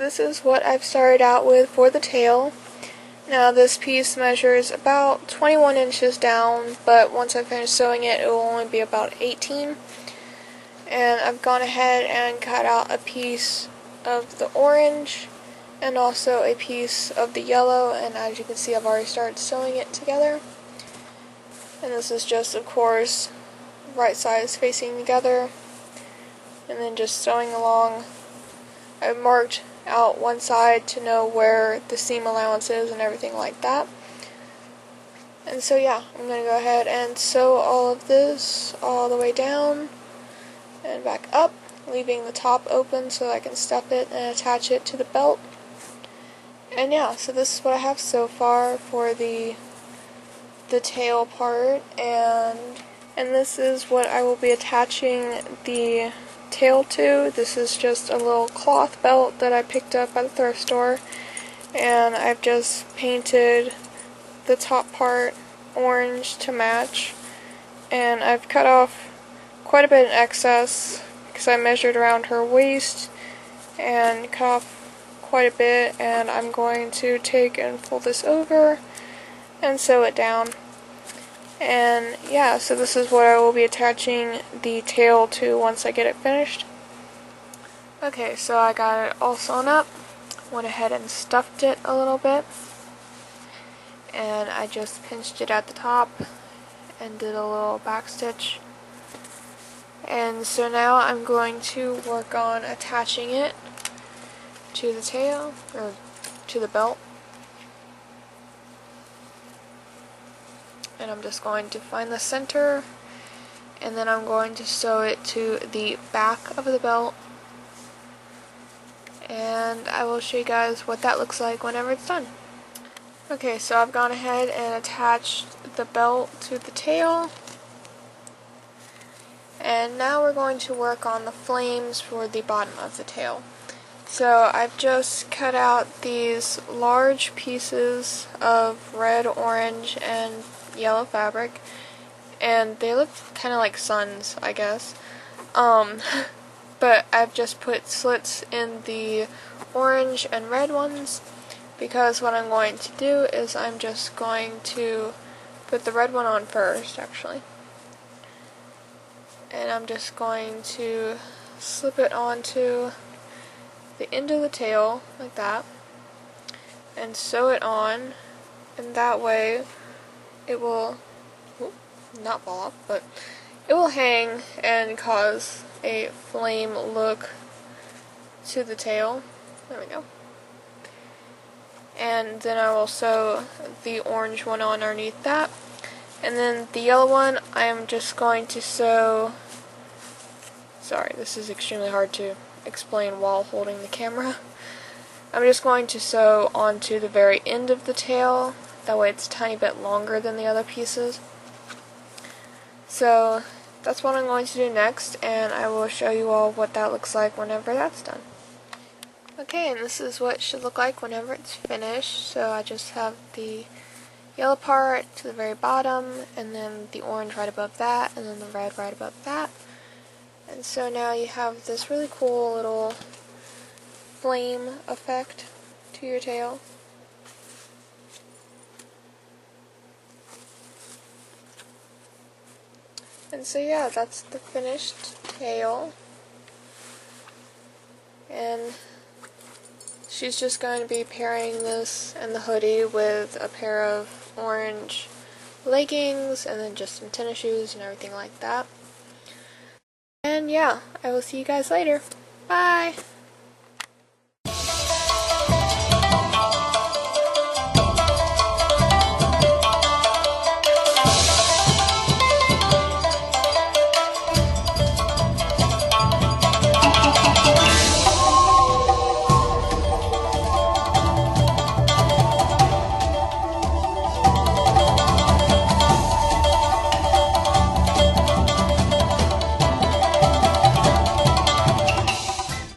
this is what I've started out with for the tail. Now this piece measures about 21 inches down, but once I finish sewing it, it will only be about 18. And I've gone ahead and cut out a piece of the orange and also a piece of the yellow, and as you can see, I've already started sewing it together. And this is just, of course, right sides facing together, and then just sewing along. I marked out one side to know where the seam allowance is and everything like that. And so yeah, I'm going to go ahead and sew all of this all the way down and back up, leaving the top open so I can stuff it and attach it to the belt. And yeah, so this is what I have so far for the tail part, and this is what I will be attaching the tail to. This is just a little cloth belt that I picked up at the thrift store, and I've just painted the top part orange to match, and I've cut off quite a bit in excess because I measured around her waist and cut off quite a bit, and I'm going to take and fold this over and sew it down. And yeah, so this is what I will be attaching the tail to once I get it finished. Okay, so I got it all sewn up, went ahead and stuffed it a little bit, and I just pinched it at the top and did a little back stitch. And so now I'm going to work on attaching it to the tail, or to the belt. And I'm just going to find the center, and then I'm going to sew it to the back of the belt, and I will show you guys what that looks like whenever it's done. Okay, so I've gone ahead and attached the belt to the tail, and now we're going to work on the flames for the bottom of the tail. So I've just cut out these large pieces of red, orange, and yellow fabric, and they look kind of like suns, I guess. But I've just put slits in the orange and red ones, because what I'm going to do is I'm just going to put the red one on first, actually. And I'm just going to slip it onto the end of the tail, like that, and sew it on, and that way it will not fall off, but it will hang and cause a flame look to the tail. There we go. And then I will sew the orange one on underneath that. And then the yellow one, I am just going to sew... Sorry, this is extremely hard to explain while holding the camera. I'm just going to sew onto the very end of the tail. That way it's a tiny bit longer than the other pieces. So that's what I'm going to do next, and I will show you all what that looks like whenever that's done. Okay, and this is what it should look like whenever it's finished. So I just have the yellow part to the very bottom, and then the orange right above that, and then the red right above that. And so now you have this really cool little flame effect to your tail. And so yeah, that's the finished tail. And she's just going to be pairing this and the hoodie with a pair of orange leggings and then just some tennis shoes and everything like that. And yeah, I will see you guys later. Bye!